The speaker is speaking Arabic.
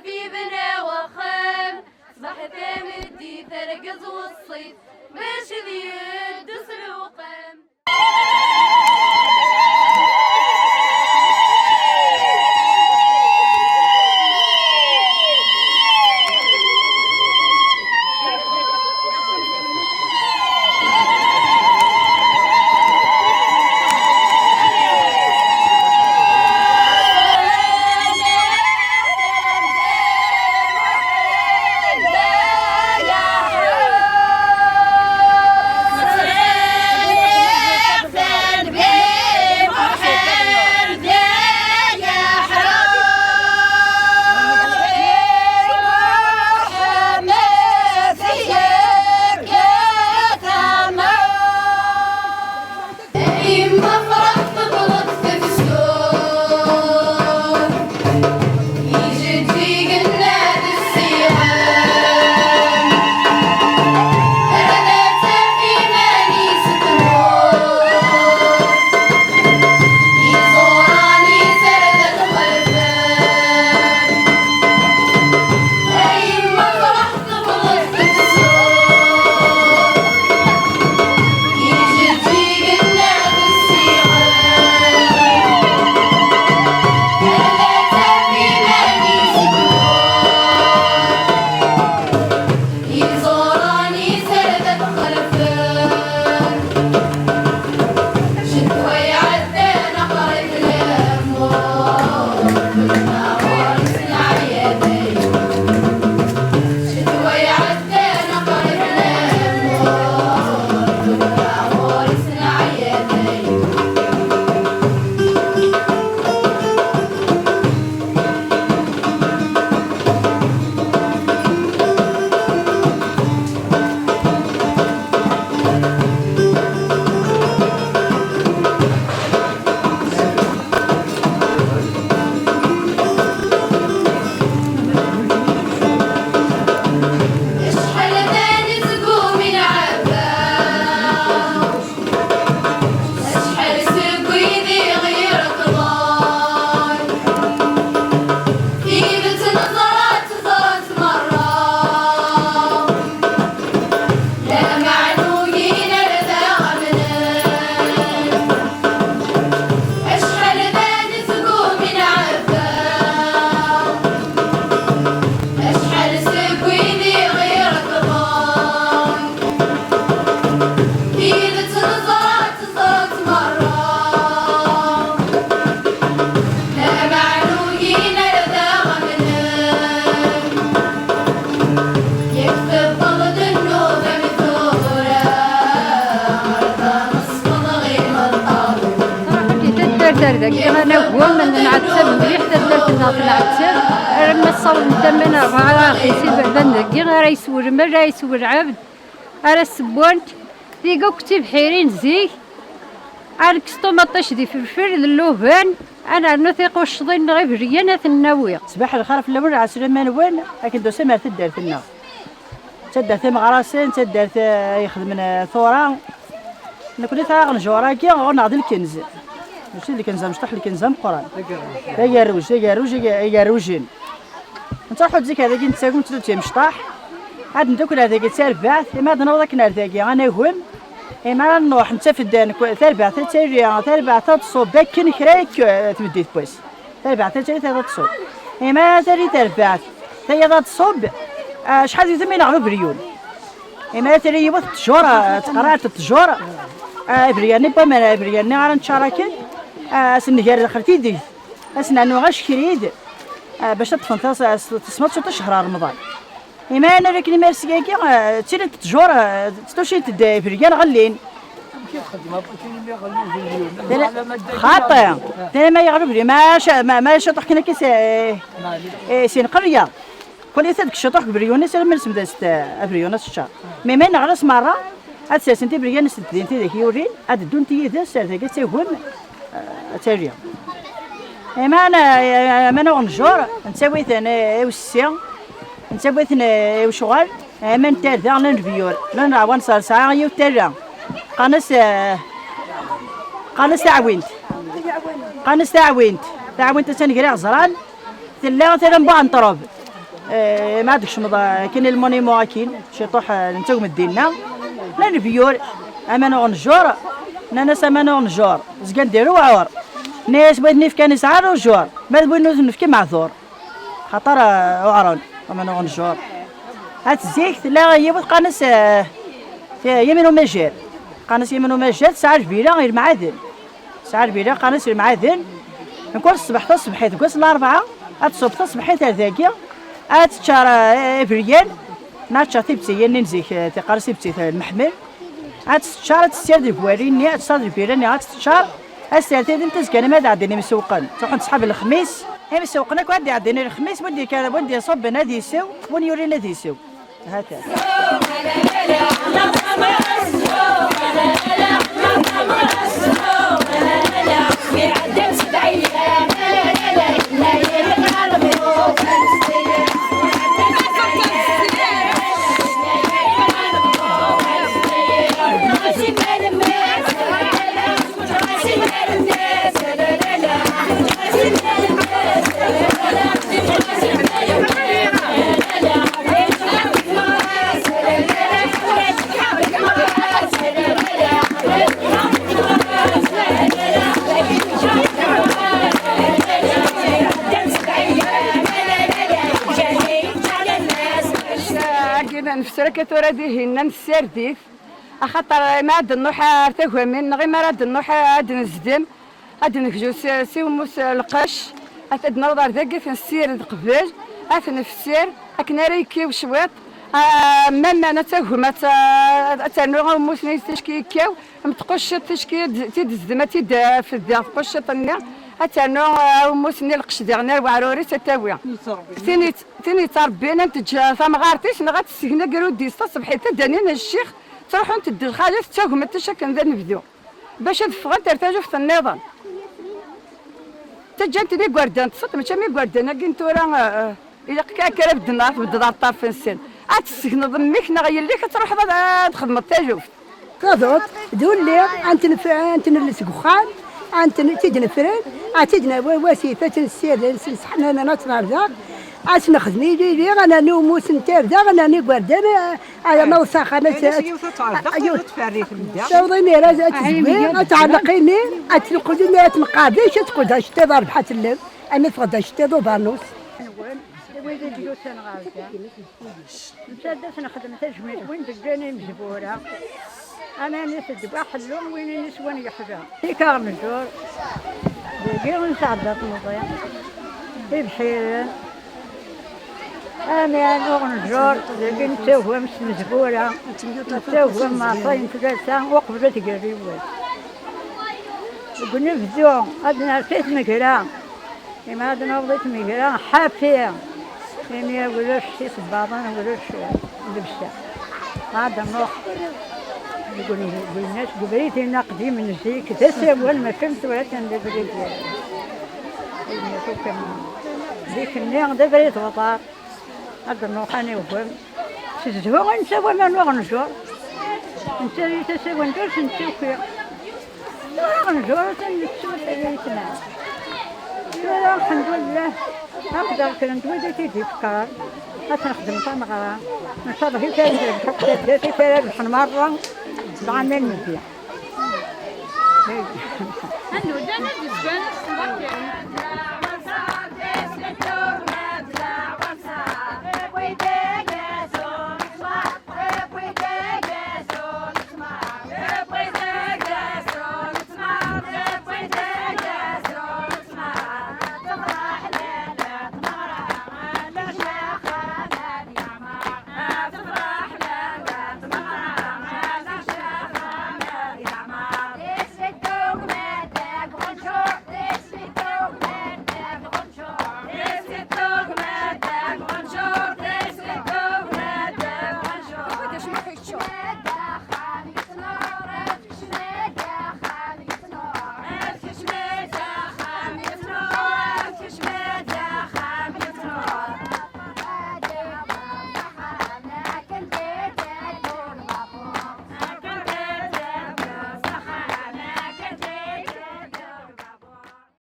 في بنا وخام صبحت مدي ترقز والصيف باش ذي الدسر وقام. أنا هو من نعتب مليح تدلتنا في العتب لما صار ندمنا راه يسيب بندقي راه يسول ما راه يسول عبد راه السبونت ديقا كتب حيرين زيك على كسطوماطيش دي فلفل اللوبان انا نثيق الشضين غير ريانه الناويه صباح الخير في الاول على سليمان وين لكن دوسه ما تدار فينا تدار مغراسين تدار يخدم ثوره نكون تاع غنجورا كي غنعض الكنز ماشي اللي كنزه مشطح اللي كنزه مقران يروجين انت روحو تزيك هذاك نتساكم تلو مشطح عاد ندوكل هذاك تربعت ما نوض كنا هذاك انا يهم ما نروح انت في الدان تربع تربع تصوب باكن كراك تبديت بويس تربع تصوب ما تري تربع هي تصوب شحال يزمين على بريون ما تري يبث تجوره تقرات التجوره برياني بما برياني على نشاركين سنجار دخلتي دي اسنا نو غاش كريد باش تفنطاس تسمط شهر رمضان ما انا لكن مارسكاكي تيري التجوره تشي تداي بريان غلين خاطئ تاني ما يغلب لي ما شطح كنا كيس سين قريه كل ثلاث شطح بريونس من اسم داست بريونس الشهر ما نغرس مره هاد سنتي بريونس تدينتي ذاك يورين هاد دونتي ذا سار ذاك تيهم تاريا ما انا غنجور نسوي انا وسيا نسوي انا وشغال ما نتار ذا نبيور لا نعاون صار ساعه يوترا قنص تعوينت تنقرا غزران ثلا نبغى نطرب ما عندك شمضة كاين المونيمون كاين شي طوح نتاوم ديالنا لا نبيور امانو نجور ناس امانو نجور زكان ديرو عور ناس بغيت نيف كان يسعر جور ما بغيت نوث كي معذور خاطر وعرون امانو نجور هاد الزيت لا هي قانس يمنو مجال قانس يمنو مجال ساعه كبيره غير معادن ساعه كبيره قانس المعادن نقول الصباح تصبحيت نقول الاربعه الصبح تصبحيت هذاكيا تشار افريال ناتشا تيبتي ننزيك تقارسي بتي المحمل تشار تسير البواريني تشار البيراني تشار السيرتي انت زكان ما عندنا مسوقن تروح تصحاب الخميس هي مسوقنا كون عندنا الخميس ودي كان ودي صب نادي يساو ونيوري نادي يساو هكا نفسر كثورة ديهنا نسرديف أخطر ما عاد النوحة ارتاكوا من غير ما عاد النوحة عاد نزدم عاد نكجو سيوموس القش عاد نوضر ذاك نسير قبل عاد نفسر أكنا ريكي وشويط ماما نتاكوا ما تنوغا موس نيستشكي كاو متقش تشكي تدزدما تيد في الدار تقش طنيا أتنو موسني القش ديالنا وعروري تتاوي تاني تربينا نتجا ثمغارتيش نغات السكنة قالوا ديستا صبحيت دانينا الشيخ تروحوا تدي الخالة تاكم انت شكن ذا نبدو باش تفغن ترتاجوا في النظام تجانتني قردان تصط ماشي مي قردان كنت راه إلا كاكا بدنا بدنا الطرف في السن تسكن ضميك نغير لك تروح تخدم التاجوف كذوت دول لي انت اللي سكخان انت تيجنا فرين تيجنا وسيفه السير حنا نطلع ذاك نخدمي لي انا نوموس نتاع ذا انا نقردان على ما وسخ انا تفريت لازم تزوين تعلقيني تلقوني تنقاديش تقودها شتي ضرب حتى الليل انا تغدا شتي ضو بانوس ويلي الجلوس انا غارقه مسدس نخدم تجميل وين تلقاني مجبوره انا نسد بحلهم وين نسوان يحدا في كارنجور بيجي نساعدها تنضيع في بحيره انا نغنجور بيجي نسوي مش مجبوره نسوي معطين ثلاثه وقبله تقريبا قلنا في الزوم عندنا ست مكرا ما عندنا وضيت مكرا حافيه يعني ولاش شي صباطان ولاش لبسه هذا نروح يقول الناس قبريتي نقدي من زيك تسوى ما فهمت ولا تندبريت ذيك النيغ دبريت وطار هذا نروح انا وفهم تزهو نسوى ما نغنجور نسوي تسوى ندرس نسوي نغنجور تنسوى تسمع الحمد لله نقدر كنت وديتي تفكر نخدم تنغرا ان شاء الله هي تاريخ تاريخ مرة بعمل مزيان.